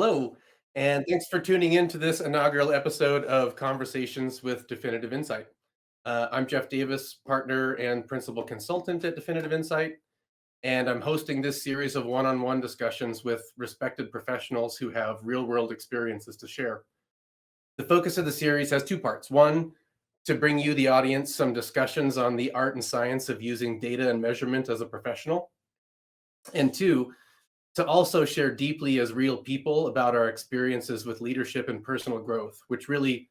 Hello, and thanks for tuning in to this inaugural episode of Conversations with Definitive Insight. I'm Jeff Davis, partner and principal consultant at Definitive Insight, and I'm hosting this series of one on one discussions with respected professionals who have real world experiences to share. The focus of the series has two parts. One, to bring you, the audience, some discussions on the art and science of using data and measurement as a professional, and two, to also share deeply as real people about our experiences with leadership and personal growth, which really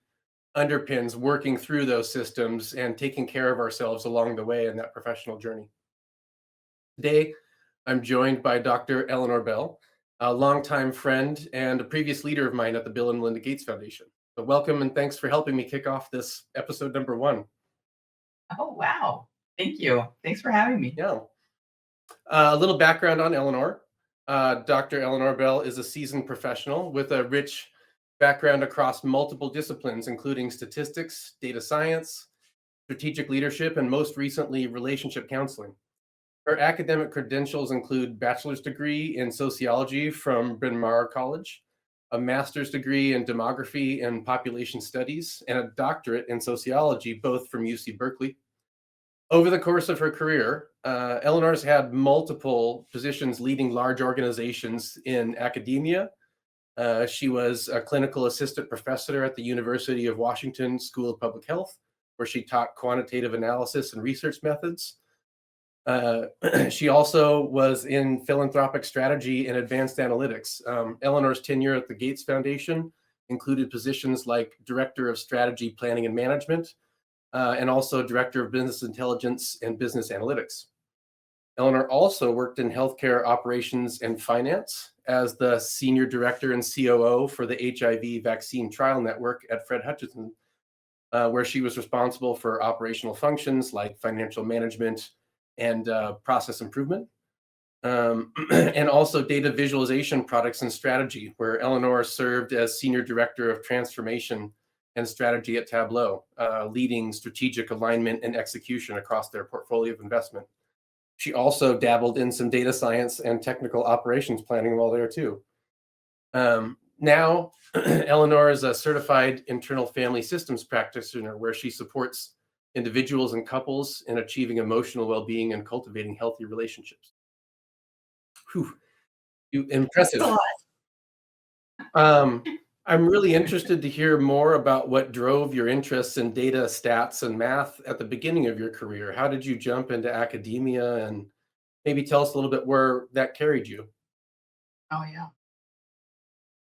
underpins working through those systems and taking care of ourselves along the way in that professional journey. Today, I'm joined by Dr. Eleanor Bell, a longtime friend and a previous leader of mine at the Bill and Melinda Gates Foundation. So welcome and thanks for helping me kick off this episode number one. Oh, wow. Thank you. Thanks for having me. Yeah. A little background on Eleanor. Dr. Eleanor Bell is a seasoned professional with a rich background across multiple disciplines, including statistics, data science, strategic leadership, and most recently, relationship counseling. Her academic credentials include bachelor's degree in sociology from Bryn Mawr College, a master's degree in demography and population studies, and a doctorate in sociology, both from UC Berkeley. Over the course of her career, Eleanor's had multiple positions leading large organizations in academia. She was a clinical assistant professor at the University of Washington School of Public Health, where she taught quantitative analysis and research methods. Uh, she also was in philanthropic strategy and advanced analytics. Eleanor's tenure at the Gates Foundation included positions like director of strategy, planning, and management, and also director of business intelligence and business analytics. Eleanor also worked in healthcare operations and finance as the senior director and COO for the HIV vaccine trial network at Fred Hutchinson, where she was responsible for operational functions like financial management and process improvement. And also data visualization products and strategy, where Eleanor served as senior director of transformation and strategy at Tableau, leading strategic alignment and execution across their portfolio of investment. She also dabbled in some data science and technical operations planning while there too. Now, Eleanor is a certified internal family systems practitioner where she supports individuals and couples in achieving emotional well-being and cultivating healthy relationships. Whew, That's a impressive. lot. Um, I'm really interested to hear more about what drove your interests in data, stats, and math at the beginning of your career. How did you jump into academia, and maybe tell us a little bit where that carried you? Oh, yeah.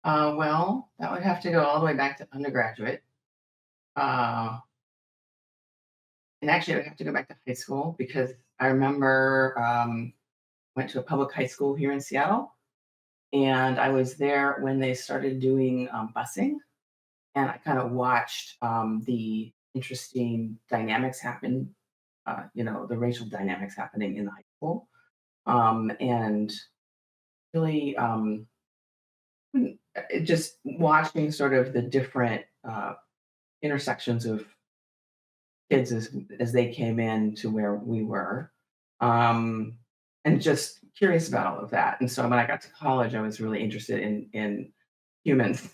Well, that would have to go all the way back to undergraduate. Uh, and actually, I would have to go back to high school because I remember went to a public high school here in Seattle, and I was there when they started doing busing, and I kind of watched the interesting dynamics happen. The racial dynamics happening in the high school, and really. Just watching sort of the different intersections of kids as they came in to where we were, um, and just curious about all of that. And so when I got to college, I was really interested in humans,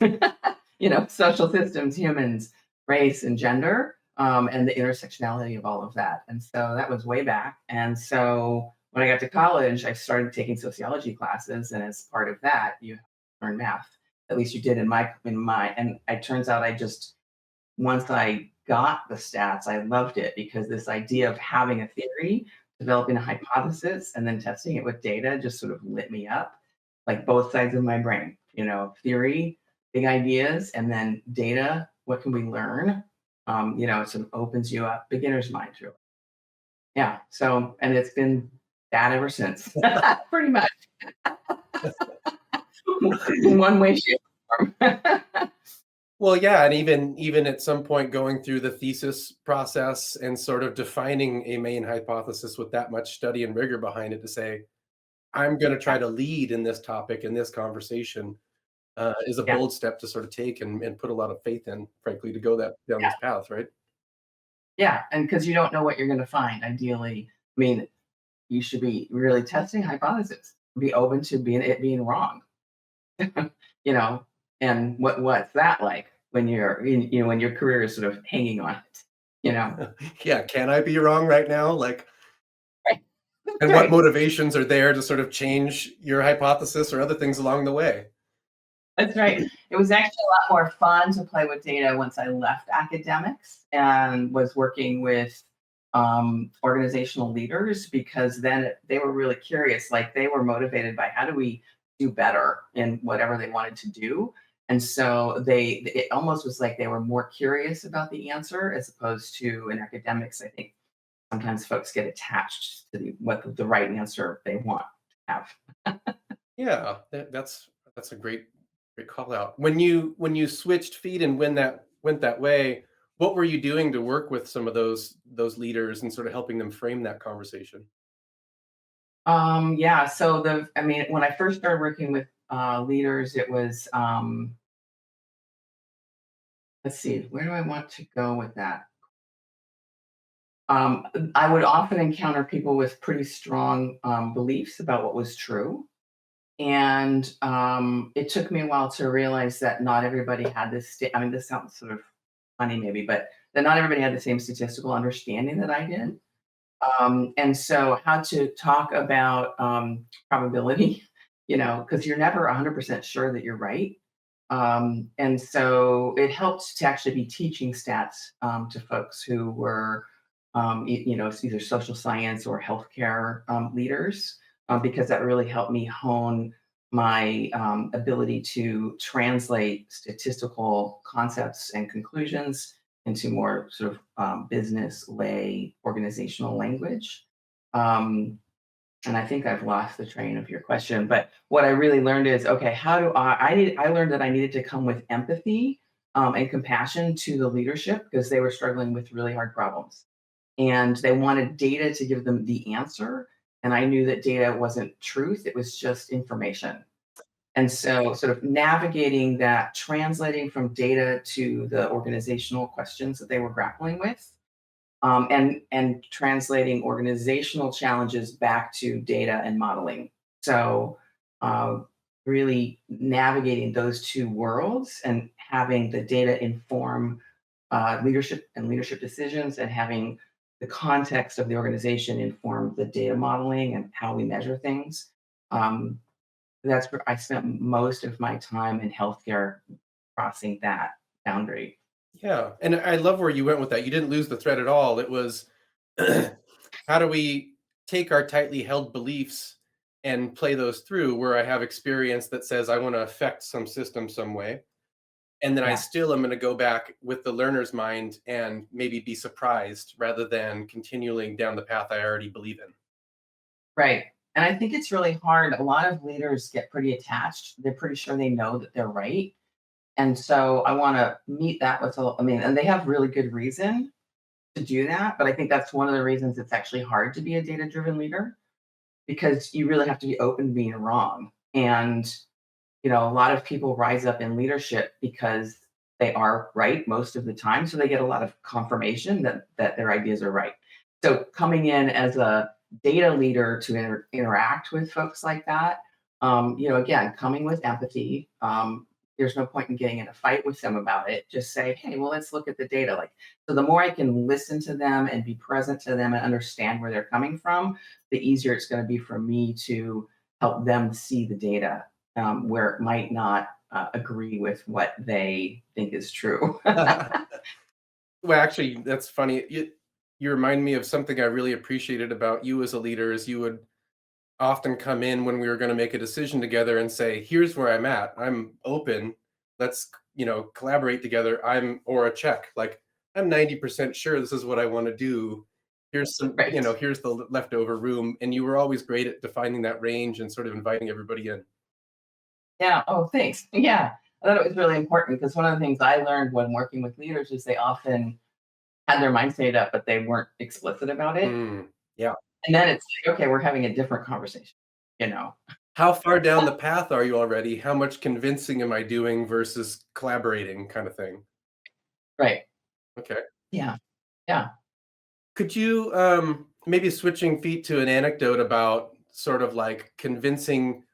social systems, humans, race, and gender, and the intersectionality of all of that. And so that was way back. And so when I got to college, I started taking sociology classes, and as part of that, you learn math. At least you did in my. And it turns out I just once I got the stats, I loved it because this idea of having a theory, developing a hypothesis, and then testing it with data just sort of lit me up, like both sides of my brain. Theory, big ideas, and then data. What can we learn? It sort of opens you up, beginner's mind, really. Yeah. So, and it's been that ever since, pretty much, in one way, shape, or form. Well, yeah, and even at some point going through the thesis process and sort of defining a main hypothesis with that much study and rigor behind it to say, I'm going to try Yeah. to lead in this topic in this conversation is a Yeah. bold step to sort of take and put a lot of faith in, frankly, to go that down Yeah. this path, right? Yeah, and because you don't know what you're going to find. Ideally, I mean, you should be really testing hypotheses. Be open to being wrong. you know, and what's that like when when your career is sort of hanging on it, you know? Yeah, can I be wrong right now? Like, Right. That's and what right. motivations are there to sort of change your hypothesis or other things along the way? That's right. It was actually a lot more fun to play with data once I left academics and was working with organizational leaders because then they were really curious. Like they were motivated by how do we do better in whatever they wanted to do. And so it almost was like they were more curious about the answer as opposed to in academics. I think sometimes folks get attached to what the right answer they want to have. Yeah, that's a great call out. When you switched feet and when that went that way, what were you doing to work with some of those leaders and sort of helping them frame that conversation? Yeah, so I mean, when I first started working with leaders, it was, let's see, where do I want to go with that? Um, I would often encounter people with pretty strong beliefs about what was true. And it took me a while to realize that not everybody had I mean, this sounds sort of funny maybe, but that not everybody had the same statistical understanding that I did. And so how to talk about probability, because you're never 100% sure that you're right. And so it helped to actually be teaching stats to folks who were, it's either social science or healthcare leaders, because that really helped me hone my ability to translate statistical concepts and conclusions into more sort of business lay organizational language. Um, and I think I've lost the train of your question, but what I really learned is, okay, how do I learned that I needed to come with empathy and compassion to the leadership because they were struggling with really hard problems. And they wanted data to give them the answer. And I knew that data wasn't truth, it was just information. And so, sort of navigating that, translating from data to the organizational questions that they were grappling with, and translating organizational challenges back to data and modeling. So, uh, really navigating those two worlds and having the data inform leadership and leadership decisions, and having the context of the organization inform the data modeling and how we measure things. Um, that's where I spent most of my time in healthcare crossing that boundary. Yeah, and I love where you went with that. You didn't lose the thread at all. It was how do we take our tightly held beliefs and play those through where I have experience that says I want to affect some system some way. And then I Yeah, still am going to go back with the learner's mind and maybe be surprised rather than continuing down the path I already believe in. right. And I think it's really hard. A lot of leaders get pretty attached. They're pretty sure they know that they're right. And so I want to meet that with I mean, and they have really good reason to do that. But I think that's one of the reasons it's actually hard to be a data driven leader because you really have to be open to being wrong. And a lot of people rise up in leadership because they are right most of the time, so they get a lot of confirmation that their ideas are right. So coming in as a data leader to interact with folks like that, again, coming with empathy. There's no point in getting in a fight with them about it. Just say, hey, well, let's look at the data. Like, so the more I can listen to them and be present to them and understand where they're coming from, the easier it's going to be for me to help them see the data where it might not agree with what they think is true. Well, actually, that's funny. You remind me of something I really appreciated about you as a leader is you would often come in when we were going to make a decision together and say, "Here's where I'm at. I'm open. Let's, collaborate together. Or a check. Like, I'm 90% sure this is what I want to do. Here's Right. here's the leftover room." And you were always great at defining that range and sort of inviting everybody in. Yeah. Oh, thanks. Yeah. I thought it was really important because one of the things I learned when working with leaders is they often had their mind made up, but they weren't explicit about it. Mm, yeah. And then it's like, okay, we're having a different conversation, you know? How far down the path are you already? How much convincing am I doing versus collaborating kind of thing? Right. Okay. Yeah. Yeah. Could you maybe switching feet to an anecdote about sort of like convincing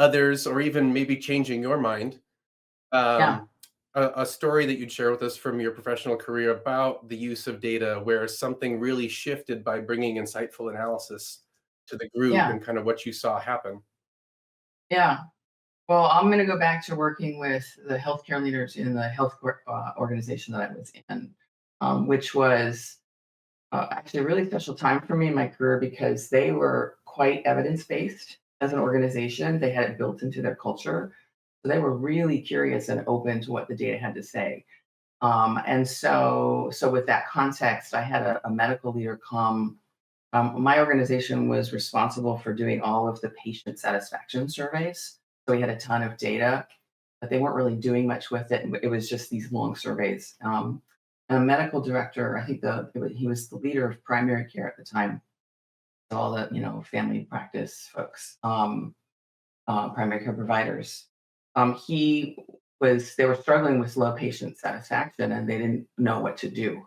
others, or even maybe changing your mind, Yeah. um, a story that you'd share with us from your professional career about the use of data where something really shifted by bringing insightful analysis to the group Yeah. and kind of what you saw happen. Yeah. Well, I'm going to go back to working with the healthcare leaders in the organization that I was in, which was actually a really special time for me in my career because they were quite evidence based as an organization. They had it built into their culture. So they were really curious and open to what the data had to say. And so with that context, I had a medical leader come. My organization was responsible for doing all of the patient satisfaction surveys. So we had a ton of data, but they weren't really doing much with it. It was just these long surveys. And a medical director, I think he was the leader of primary care at the time. So all the family practice folks, primary care providers. He was they were struggling with low patient satisfaction, and they didn't know what to do.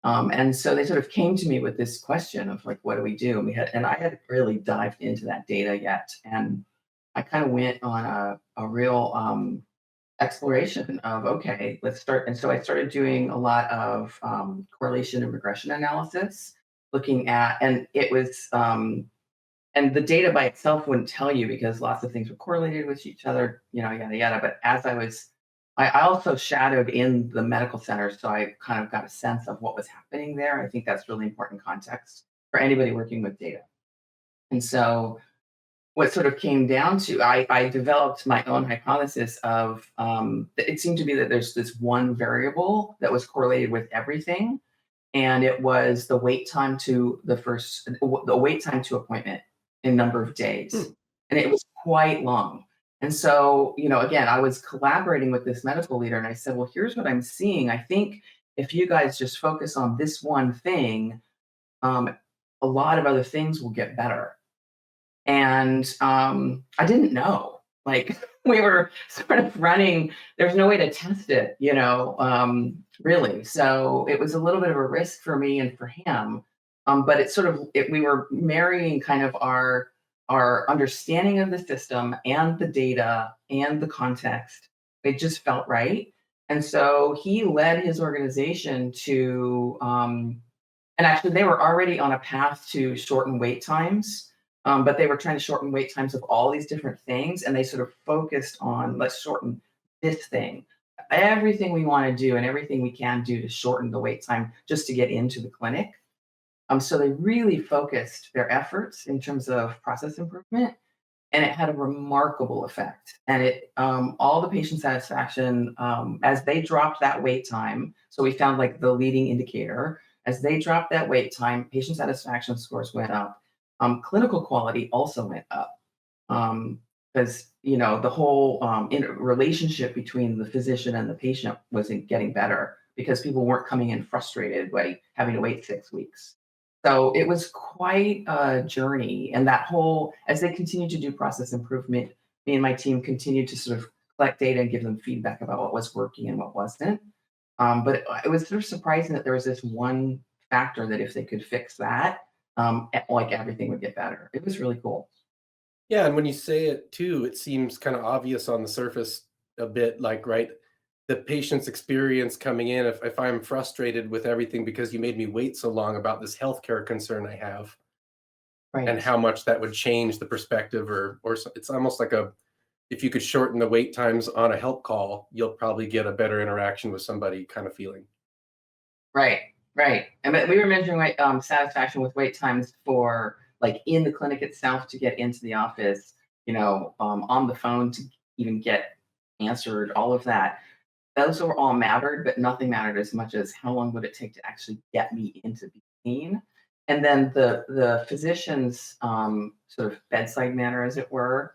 And so they sort of came to me with this question of like, what do we do? And I hadn't really dived into that data yet. And I kind of went on a real exploration of, okay, let's start. And so I started doing a lot of correlation and regression analysis, looking at, and it was, and the data by itself wouldn't tell you because lots of things were correlated with each other, yada, yada. But I also shadowed in the medical center, so I kind of got a sense of what was happening there. I think that's really important context for anybody working with data. And so, what sort of came down to, I developed my own hypothesis of it seemed to be that there's this one variable that was correlated with everything, and it was the wait time to appointment in number of days, Hmm. and it was quite long. And so, again, I was collaborating with this medical leader, and I said, "Well, here's what I'm seeing. I think if you guys just focus on this one thing, um, a lot of other things will get better." And I didn't know. Like we were sort of running. There's no way to test it, really. So it was a little bit of a risk for me and for him. But we were marrying kind of our understanding of the system and the data and the context. It just felt right. And so he led his organization to and actually, they were already on a path to shorten wait times, but they were trying to shorten wait times of all these different things, and they sort of focused on, let's shorten this thing. Everything we want to do and everything we can do to shorten the wait time just to get into the clinic. So they really focused their efforts in terms of process improvement, and it had a remarkable effect. And it all the patient satisfaction as they dropped that wait time. So we found like the leading indicator as they dropped that wait time, patient satisfaction scores went up. Clinical quality also went up because the whole relationship between the physician and the patient wasn't getting better because people weren't coming in frustrated by having to wait 6 weeks. So it was quite a journey, and that whole as they continued to do process improvement, me and my team continued to sort of collect data and give them feedback about what was working and what wasn't. But it was sort of surprising that there was this one factor that if they could fix that, like everything would get better. It was really cool. Yeah, and when you say it too, it seems kind of obvious on the surface a bit, like, right, the patient's experience coming in, if I'm frustrated with everything because you made me wait so long about this healthcare concern I have, and Right. how much that would change the perspective, it's almost like a if you could shorten the wait times on a help call, you'll probably get a better interaction with somebody kind of feeling. Right, right. And but we were measuring satisfaction with wait times for like in the clinic itself to get into the office, on the phone to even get answered, all of that. Those were all mattered, but nothing mattered as much as how long would it take to actually get me into be seen. And then the physician's sort of bedside manner, as it were,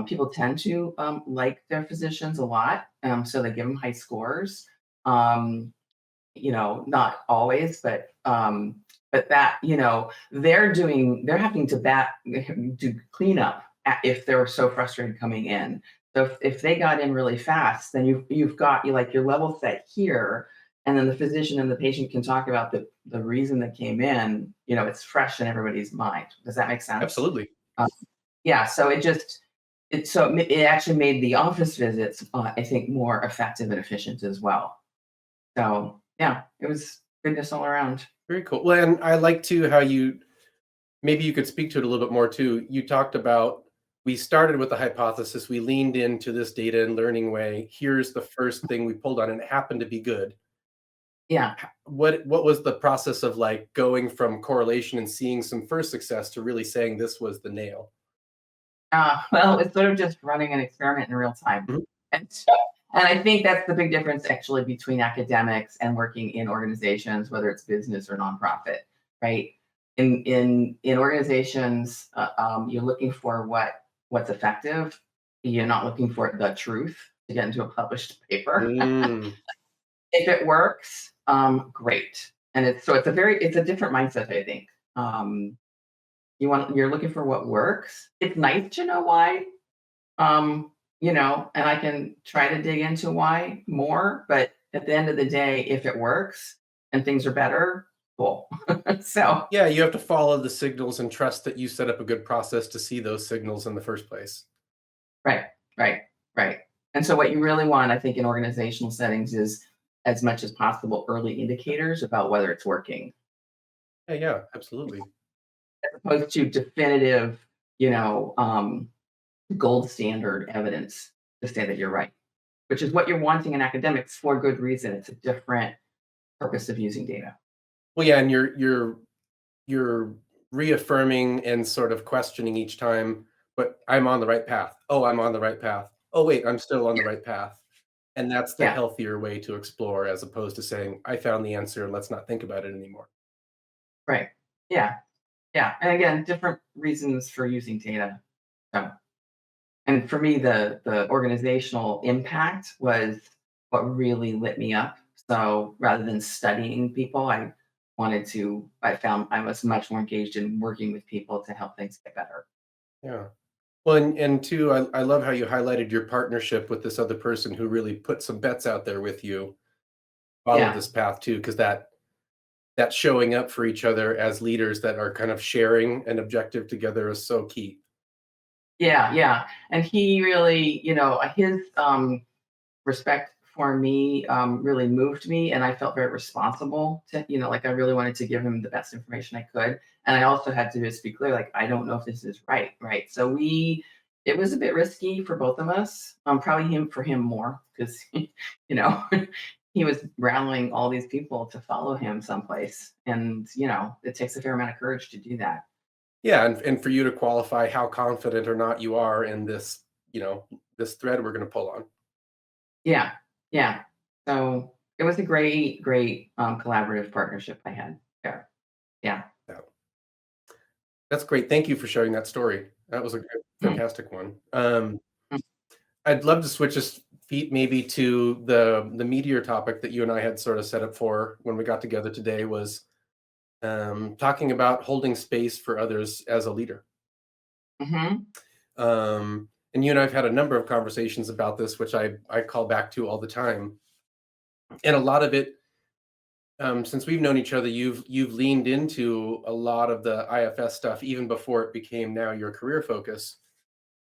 people tend to like their physicians a lot, so they give them high scores. Um, not always, but that, they're having to do cleanup if they're so frustrated coming in. So if they got in really fast, then you've got like your level set here, and then the physician and the patient can talk about the reason that came in. It's fresh in everybody's mind. Does that make sense? Absolutely. yeah, so it actually made the office visits, I think, more effective and efficient as well. So yeah, it was goodness all around. Very cool. Well, and I like too how you maybe you could speak to it a little bit more too. You talked about we started with the hypothesis, we leaned into this data and learning way. Here's the first thing we pulled on, and it happened to be good. Yeah. What was the process of like going from correlation and seeing some first success to really saying this was the nail? Well, it's sort of just running an experiment in real time. Mhm. And so, and I think that's the big difference actually between academics and working in organizations, whether it's business or nonprofit, right? In organizations, you're looking for what's effective. You're not looking for the truth to get into a published paper. Mm. If it works, great. And it's a different mindset, I think. Um, you're looking for what works. It's nice to know why, and I can try to dig into why more, but at the end of the day, if it works and things are better, cool. So, Yeah, you have to follow the signals and trust that you set up a good process to see those signals in the first place. right, right, right. And so, what you really want, I think, in organizational settings is as much as possible early indicators about whether it's working, Yeah, yeah, absolutely. as opposed to definitive, you know, um, gold standard evidence to say that you're right, which is what you're wanting in academics for good reason. It's a different purpose of using data. Well, yeah, and you're reaffirming and sort of questioning each time, but I'm on the right path. Oh, I'm on the right path. Oh, wait, I'm still on the right path. And that's the Yeah, healthier way to explore as opposed to saying, I found the answer, let's not think about it anymore. right. Yeah, yeah. And again, different reasons for using data. So, and for me, the organizational impact was what really lit me up. So rather than studying people, I found I was much more engaged in working with people to help things get better. Yeah. Well, and two, I love how you highlighted your partnership with this other person who really put some bets out there with you, follow Yeah, this path too, because that showing up for each other as leaders that are kind of sharing an objective together is so key. yeah, yeah. And he really, his respect for me really moved me, and I felt very responsible to, like I really wanted to give him the best information I could, and I also had to just be clear, like I don't know if this is right, right. So it was a bit risky for both of us, probably him for him more because, he was rallying all these people to follow him someplace, and it takes a fair amount of courage to do that. Yeah, and for you to qualify how confident or not you are in this, this thread we're gonna pull on. Yeah, yeah. So it was a great, great collaborative partnership I had there. Yeah. Yeah. That's great. Thank you for sharing that story. That was a good Mm, fantastic one. mm, I'd love to switch us feet maybe to the meteor topic that you and I had sort of set up for when we got together today was, talking about holding space for others as a leader. mhm, And you and I've had a number of conversations about this, which I call back to all the time. And a lot of it, since we've known each other, you've leaned into a lot of the IFS stuff even before it became now your career focus.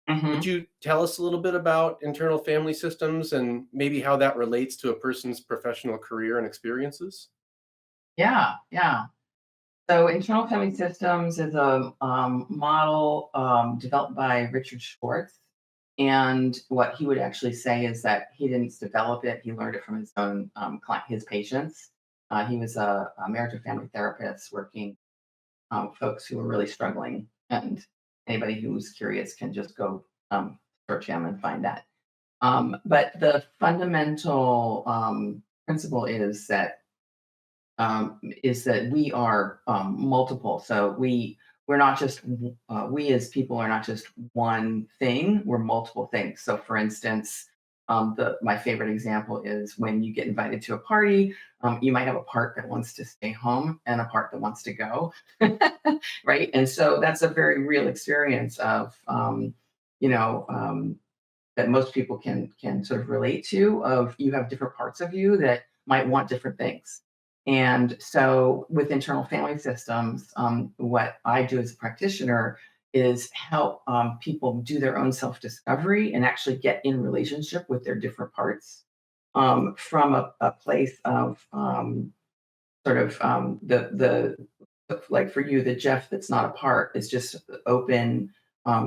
Could mhm. you tell us a little bit about internal family systems and maybe how that relates to a person's professional career and experiences? Yeah, yeah. So internal family systems is a model developed by Richard Schwartz. And what he would actually say is that he didn't develop it; he learned it from his own his patients. He was a marriage and family therapist working folks who were really struggling. And anybody who's curious can just go search him and find that. But the fundamental principle is that we are multiple. So we're not just we as people are not just one thing. We're multiple things. So, for instance, the my favorite example is when you get invited to a party. You might have a part that wants to stay home and a part that wants to go, right? And so that's a very real experience of you know. That most people can sort of relate to of you have different parts of you that might want different things. And so with internal family systems, what I do as a practitioner is help people do their own self discovery and actually get in relationship with their different parts from a place of sort of like for you, the Jeff that's not a part is just open,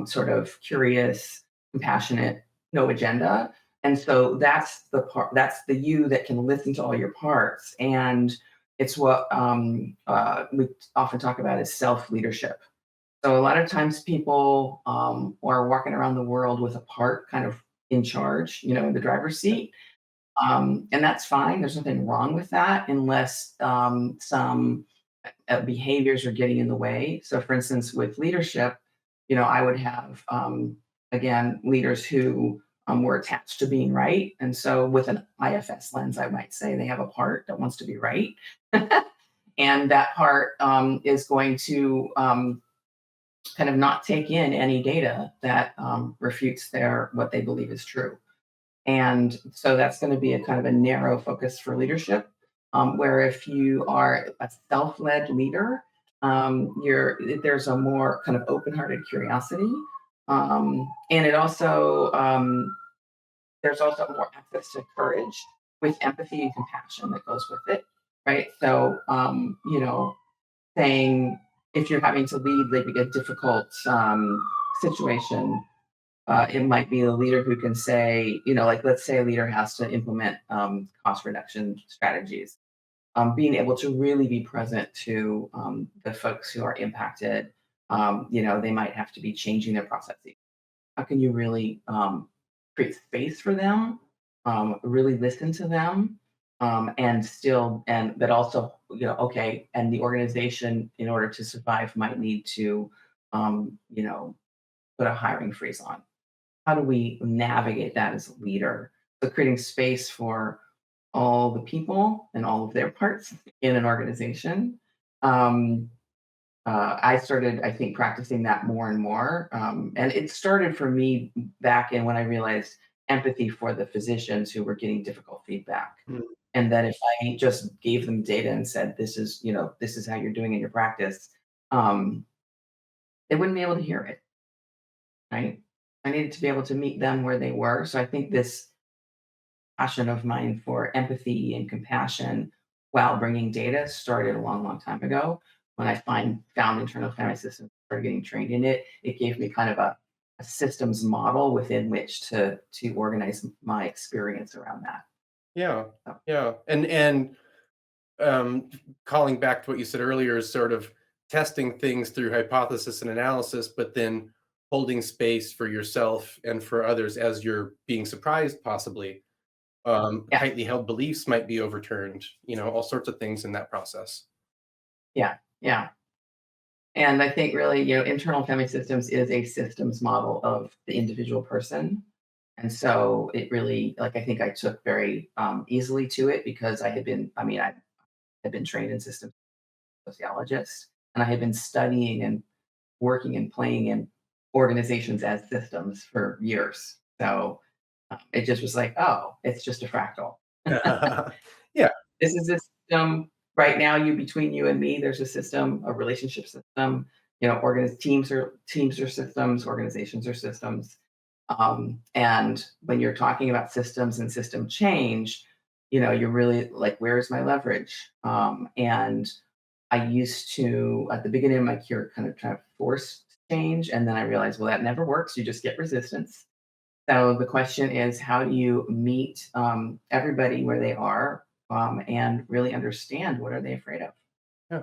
sort of curious, compassionate, no agenda. And so that's the part, that's the you that can listen to all your parts. And it's what we often talk about as self leadership. So a lot of times people are walking around the world with a part kind of in charge, in the driver's seat, and that's fine. There's nothing wrong with that unless some behaviors are getting in the way. So, for instance, with leadership, I would have, again, leaders who were attached to being right. And so, with an IFS lens, I might say they have a part that wants to be right. And that part is going to kind of not take in any data that refutes what they believe is true. And so that's going to be a kind of a narrow focus for leadership. Where if you are a self-led leader, there's a more kind of open-hearted curiosity, and it also there's also more access to courage with empathy and compassion that goes with it, right? So saying if you're having to lead like a difficult situation, it might be the leader who can say, like let's say a leader has to implement cost reduction strategies. Being able to really be present to the folks who are impacted. They might have to be changing their processes. How can you really create space for them, really listen to them, but also, okay, and the organization, in order to survive, might need to, put a hiring freeze on. How do we navigate that as a leader? So creating space for all the people and all of their parts in an organization. Um, I started, I think, practicing that more and more. And it started for me back in when I realized empathy for the physicians who were getting difficult feedback. Mm. And that if I just gave them data and said, this is how you're doing in your practice, um, they wouldn't be able to hear it, right? I needed to be able to meet them where they were. So I think this passion of mine for empathy and compassion while bringing data started a long, long time ago. When I found internal family systems, started getting trained in it, it gave me kind of a systems model within which to organize my experience around that. Yeah, So, yeah, and um, calling back to what you said earlier is sort of testing things through hypothesis and analysis, but then holding space for yourself and for others as you're being surprised, possibly. yeah, Tightly held beliefs might be overturned, all sorts of things in that process. yeah, yeah. And I think really, internal family systems is a systems model of the individual person. And so it really, like, I think I took very easily to it because I had been trained in systems sociologist, and I had been studying and working and playing in organizations as systems for years. So it just was like, oh, it's just a fractal. Yeah, This is a system right now. Between you and me, there's a system, a relationship system. Teams are systems, organizations are systems. And when you're talking about systems and system change, you're really like, where's my leverage? And I used to, at the beginning of my career, kind of try to force change. And then I realized, well, that never works. You just get resistance. So the question is, how do you meet everybody where they are and really understand what are they afraid of? yeah,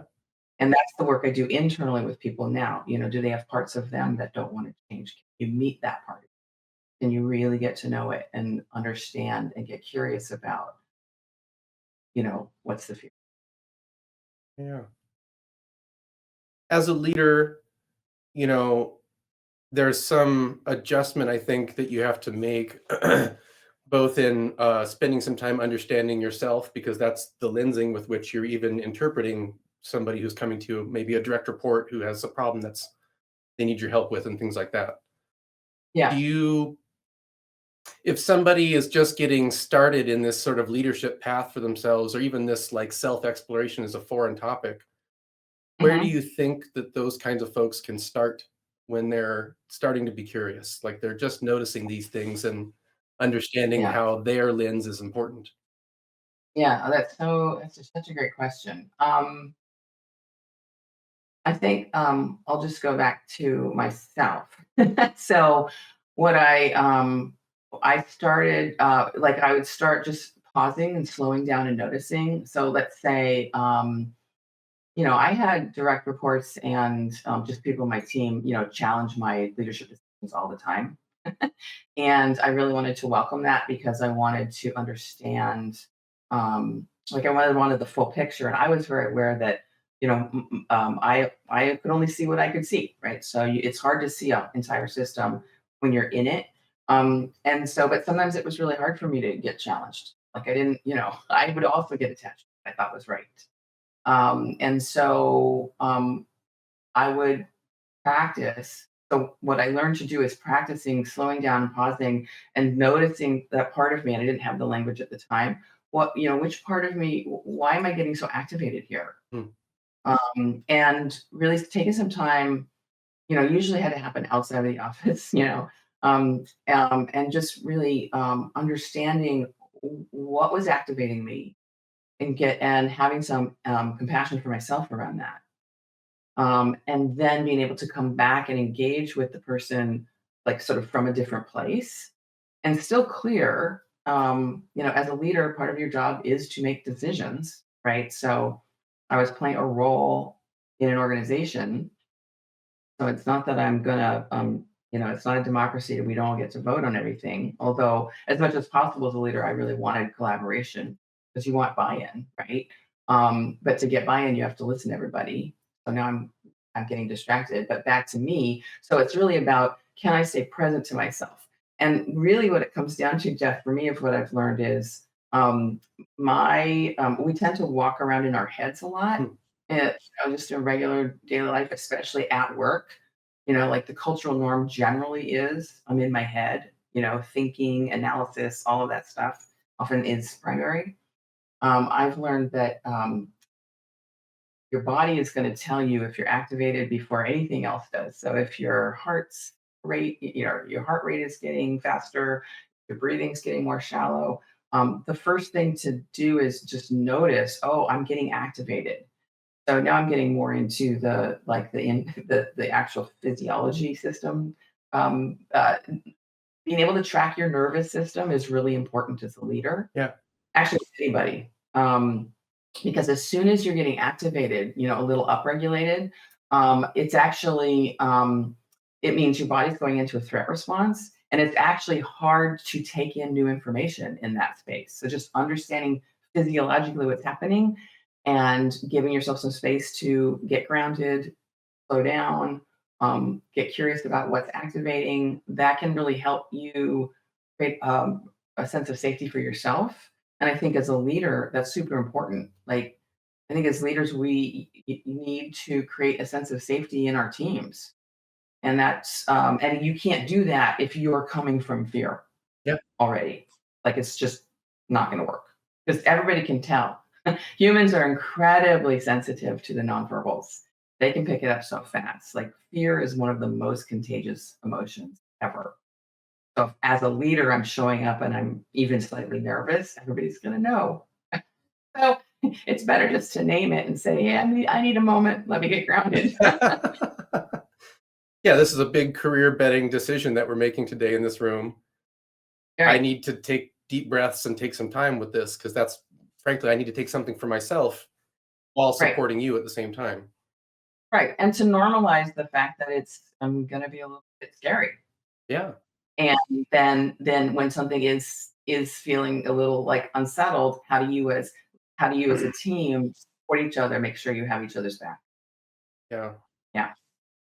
And that's the work I do internally with people now. Do they have parts of them that don't want to change? Can you meet that part? Can you really get to know it and understand and get curious about, what's the future? yeah. As a leader, you know, there's some adjustment I think that you have to make, both in spending some time understanding yourself, because that's the lensing with which you're even interpreting somebody who's coming to you, maybe a direct report who has a problem that's they need your help with, and things like that. Do Yeah. you, if somebody is just getting started in this sort of leadership path for themselves, or even this like self exploration is a foreign topic, where do Mhm. you think that those kinds of folks can start? when they're starting to be curious. Like they're just noticing these things and understanding Yeah. how their lens is important. Yeah. That's just such a great question. I think I'll just go back to myself. So what I started like I would start just pausing and slowing down and noticing. So let's say I had direct reports and just people on my team, challenge my leadership decisions all the time. And I really wanted to welcome that because I wanted to understand, like I wanted the full picture. And I was very aware that, I could only see what I could see, right? So it's hard to see an entire system when you're in it. And so, but sometimes it was really hard for me to get challenged. Like I didn't, I would also get attention I thought was right. And so I would practice. So what I learned to do is practicing slowing down, pausing, and noticing that part of me, and I didn't have the language at the time. Which part of me, why am I getting so activated here? Hmm. And really taking some time, usually had to happen outside of the office, and just really understanding what was activating me and having some compassion for myself around that. And then being able to come back and engage with the person like sort of from a different place and still clear. As a leader, part of your job is to make decisions, right? So I was playing a role in an organization, so it's not that I'm gonna, it's not a democracy and we don't all get to vote on everything. Although, as much as possible as a leader, I really wanted collaboration because you want buy-in, right? But to get buy-in, you have to listen to everybody. So now I'm getting distracted. But back to me. So it's really about, can I stay present to myself? And really, what it comes down to, Jeff, for me, of what I've learned is my we tend to walk around in our heads a lot, Hmm. just in regular daily life, especially at work. Like the cultural norm generally is I'm in my head, thinking, analysis, all of that stuff often is primary. I've learned that your body is going to tell you if you're activated before anything else does. So if your heart rate is getting faster, your breathing's getting more shallow. The first thing to do is just notice, oh, I'm getting activated. So now I'm getting more into the like the actual physiology system. Being able to track your nervous system is really important as a leader. Yeah. Actually, anybody. Because as soon as you're getting activated, a little upregulated, it's actually it means your body's going into a threat response, and it's actually hard to take in new information in that space. So just understanding physiologically what's happening and giving yourself some space to get grounded, slow down, get curious about what's activating. That can really help you create a sense of safety for yourself. And I think as a leader, that's super important. Like, I think as leaders, we need to create a sense of safety in our teams. And you can't do that if you're coming from fear Yeah. already. Like, it's just not going to work because everybody can tell. Humans are incredibly sensitive to the nonverbals. They can pick it up so fast. Like fear is one of the most contagious emotions ever. So if, as a leader, I'm showing up and I'm even slightly nervous, everybody's going to know. So it's better just to name it and say, yeah, I need a moment. Let me get grounded. Yeah, this is a big career betting decision that we're making today in this room. I Right, need to take deep breaths and take some time with this because that's frankly, I need to take something for myself while right, supporting you at the same time. right. And to normalize the fact that it's going to be a little bit scary. Yeah. And then when something is feeling a little like unsettled, how do you as a team support each other, make sure you have each other's back? Yeah. Yeah.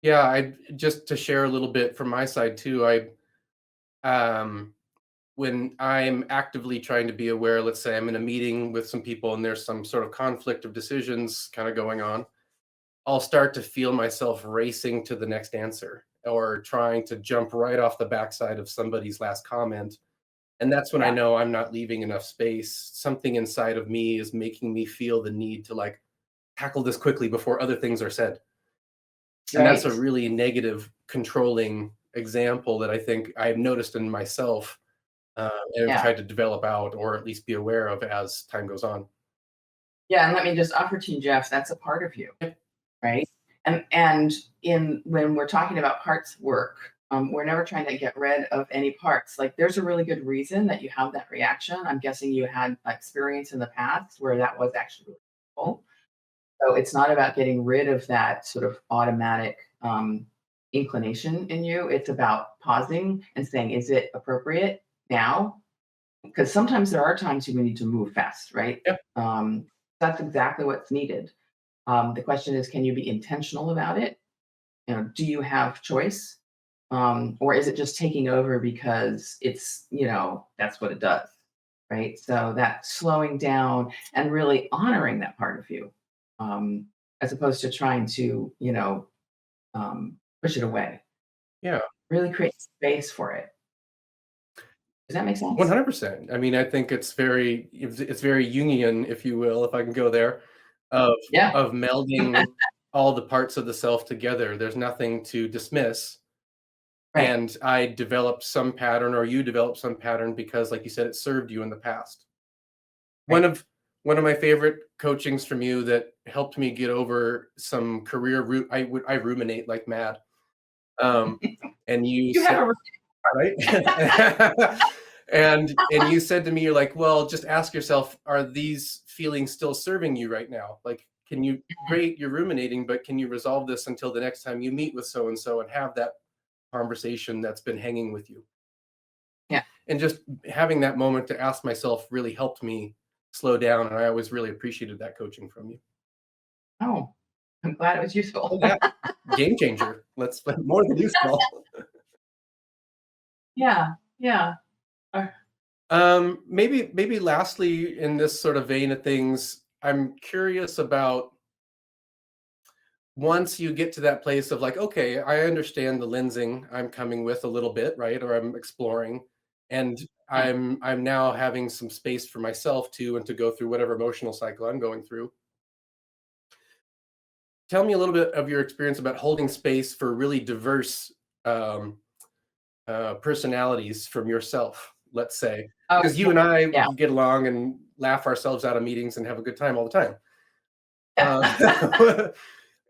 Yeah, I just to share a little bit from my side too, um when I'm actively trying to be aware, let's say I'm in a meeting with some people and there's some sort of conflict of decisions kind of going on, I'll start to feel myself racing to the next answer or trying to jump right off the backside of somebody's last comment. And that's when I Yeah. know I'm not leaving enough space. Something inside of me is making me feel the need to like tackle this quickly before other things are said. And that's a Right. really negative controlling example that I think I've noticed in myself, and have Yeah. tried to develop out or at least be aware of as time goes on. Yeah. And let me just offer to you, Jeff, that's a part of you, Yeah. right? And in when we're talking about parts work, we're never trying to get rid of any parts. Like there's a really good reason that you have that reaction. I'm guessing you had experience in the past where that was actually really helpful. So it's not about getting rid of that sort of automatic inclination in you. It's about pausing and saying, is it appropriate now? Because sometimes there are times when we need to move fast, right? Yeah. That's exactly what's needed. The question is, can you be intentional about it? You know, do you have choice? Or is it just taking over because it's, that's what it does, right? So that slowing down and really honoring that part of you, um, as opposed to trying to, push it away, Yeah. really create space for it. Does that make sense? 100%. I mean, I think it's very Jungian, if you will, if I can go there, of Yeah, melding all the parts of the self together. There's nothing to dismiss, right. and I developed some pattern or you developed some pattern because, like you said, it served you in the past. One Right. of one of my favorite coachings from you that helped me get over some career route. I ruminate like mad. And you You have said a right? And you said to me, you're like, "Well, just ask yourself, are these feelings still serving you right now? Like, can you great, you're ruminating, but can you resolve this until the next time you meet with so and so and have that conversation that's been hanging with you?" yeah. And just having that moment to ask myself really helped me slow down, and I always really appreciated that coaching from you. Oh, I'm glad it was useful. Oh, yeah. Game changer. Let's more than useful. Yeah, yeah. Uh, Maybe lastly, in this sort of vein of things, I'm curious about once you get to that place of like, okay, I understand the lensing I'm coming with a little bit, right? Or I'm exploring, and yeah. I'm now having some space for myself too, and to go through whatever emotional cycle I'm going through. Tell me a little bit of your experience about holding space for really diverse um, personalities from yourself, let's say, Oh, because you and I yeah. get along and laugh ourselves out of meetings and have a good time all the time. Yeah.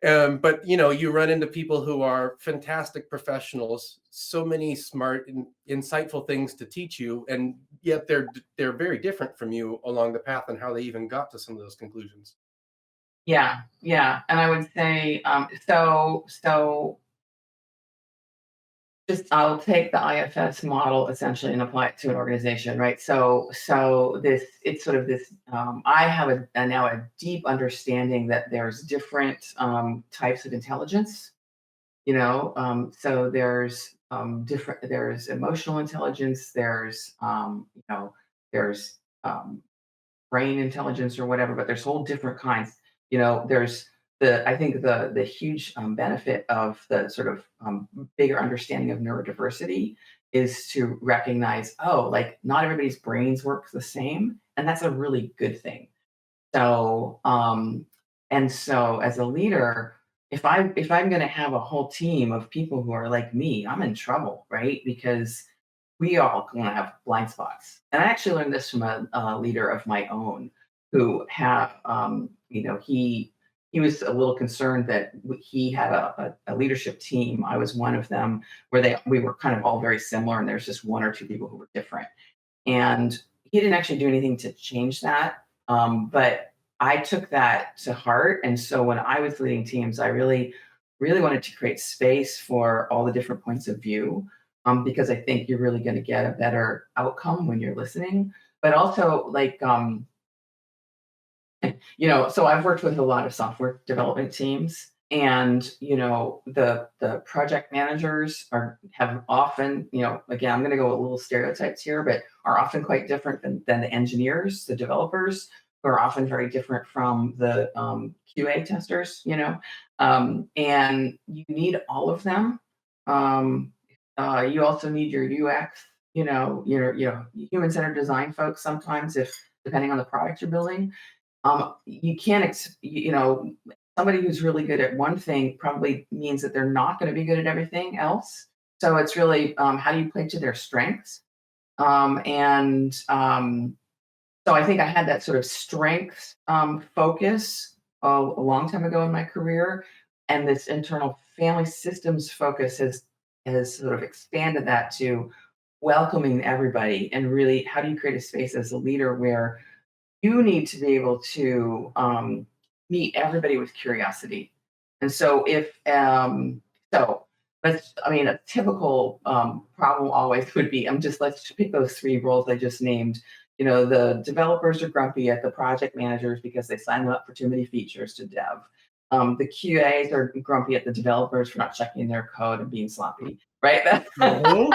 Uh, but you run into people who are fantastic professionals, so many smart and insightful things to teach you, and yet they're very different from you along the path and how they even got to some of those conclusions. Yeah, yeah, and I would say, so just I'll take the IFS model essentially and apply it to an organization, right? So this it's sort of this. I have now a deep understanding that there's different types of intelligence. So there's emotional intelligence, there's brain intelligence or whatever, but there's whole different kinds. There's I think the huge benefit of the sort of bigger understanding of neurodiversity is to recognize, oh, like not everybody's brains work the same, and that's a really good thing. So, as a leader, if I'm going to have a whole team of people who are like me, I'm in trouble, right? Because we all going to have blind spots. And I actually learned this from a leader of my own who he was a little concerned that he had a leadership team. I was one of them where we were kind of all very similar, and there's just one or two people who were different. And he didn't actually do anything to change that. But I took that to heart. And so when I was leading teams, I really, really wanted to create space for all the different points of view, because I think you're really going to get a better outcome when you're listening. But also, like, so I've worked with a lot of software development teams, and the project managers have often, again, I'm going to go with little stereotypes here, but are often quite different than the engineers, the developers, who are often very different from the QA testers. And you need all of them. Um, you also need your UX, your human centered design folks sometimes, if depending on the product you're building. You can't, somebody who's really good at one thing probably means that they're not going to be good at everything else. So it's really how do you play to their strengths? And So I think I had that sort of strength focus a long time ago in my career, and this internal family systems focus has sort of expanded that to welcoming everybody and really how do you create a space as a leader where you need to be able to meet everybody with curiosity. And so if so let's I mean a typical problem always would be let's pick those three roles I just named. The developers are grumpy at the project managers because they sign them up for too many features to dev. The QAs are grumpy at the developers for not checking their code and being sloppy, right? Mhm.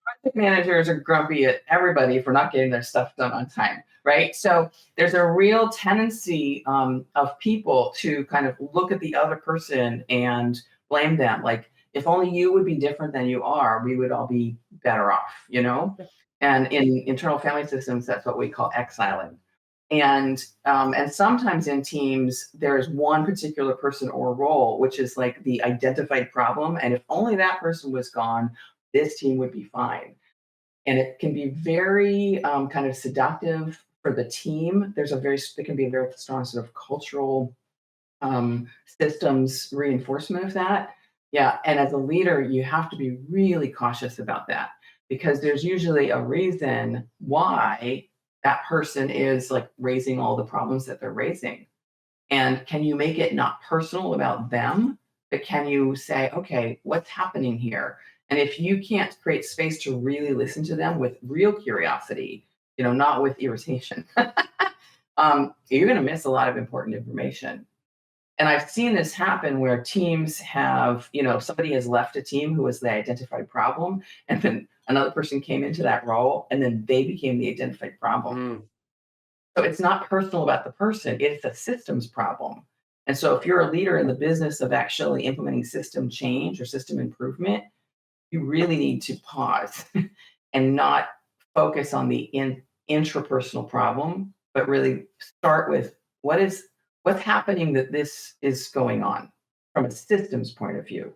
Project managers are grumpy at everybody for not getting their stuff done on time, right? So there's a real tendency of people to kind of look at the other person and blame them. Like, if only you would be different than you are, we would all be better off, you know? And in internal family systems, that's what we call exiling. And sometimes in teams, there's one particular person or role, which is like the identified problem. And if only that person was gone, this team would be fine. And it can be very kind of seductive for the team. There can be a very strong sort of cultural systems reinforcement of that. Yeah, and as a leader, you have to be really cautious about that because there's usually a reason why that person is like raising all the problems that they're raising. And can you make it not personal about them, but can you say, okay, what's happening here? And if you can't create space to really listen to them with real curiosity, not with irritation, you're going to miss a lot of important information. And I've seen this happen where teams have, somebody has left a team who was the identified problem, and then another person came into that role, and then they became the identified problem. Mm. So it's not personal about the person, it's a systems problem. And so if you're a leader in the business of actually implementing system change or system improvement, you really need to pause and not focus on the intrapersonal problem, but really start with what's happening that this is going on from a systems point of view.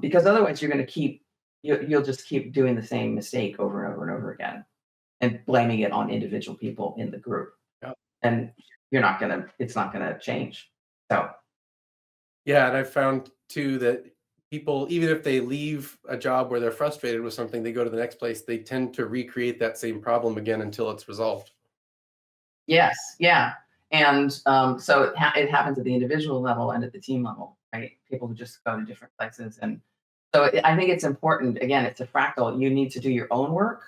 Because otherwise you're going to you'll just keep doing the same mistake over and over and over again and blaming it on individual people in the group. Yeah. And it's not gonna change. So Yeah, and I've found too that people, even if they leave a job where they're frustrated with something, they go to the next place, they tend to recreate that same problem again until it's resolved. yes, yeah. And so it happens at the individual level and at the team level, right? People who just go to different places. And so I think it's important, again, it's a fractal. You need to do your own work,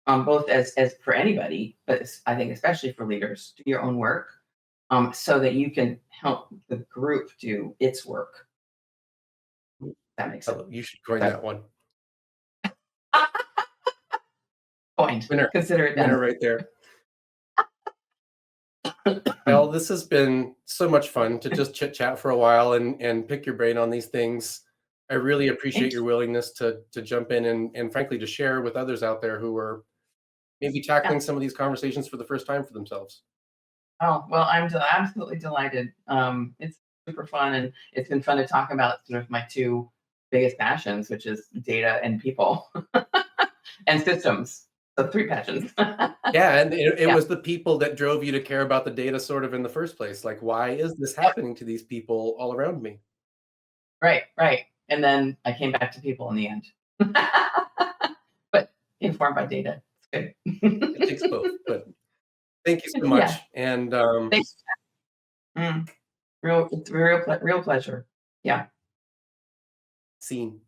both as for anybody, but I think especially for leaders, do your own work so that you can help the group do its work. That makes sense. You should coin So, that one. point. Winner. Consider it Winner done. right there. Well, this has been so much fun to just chit chat for a while and pick your brain on these things. I really appreciate Thanks. your willingness to jump in and frankly to share with others out there who are maybe Yeah. tackling some of these conversations for the first time for themselves. Oh, well, absolutely delighted. It's super fun, and it's been fun to talk about sort of my two biggest passions, which is data and people and systems. So three passions. Yeah, and it Yeah, was the people that drove you to care about the data sort of in the first place. Like, why is this yeah, happening to these people all around me? right, right. And then I came back to people in the end, but informed by data. It's It takes both. good. But thank you so Yeah. much. And Thanks. Mm, it's real pleasure. Yeah. scene.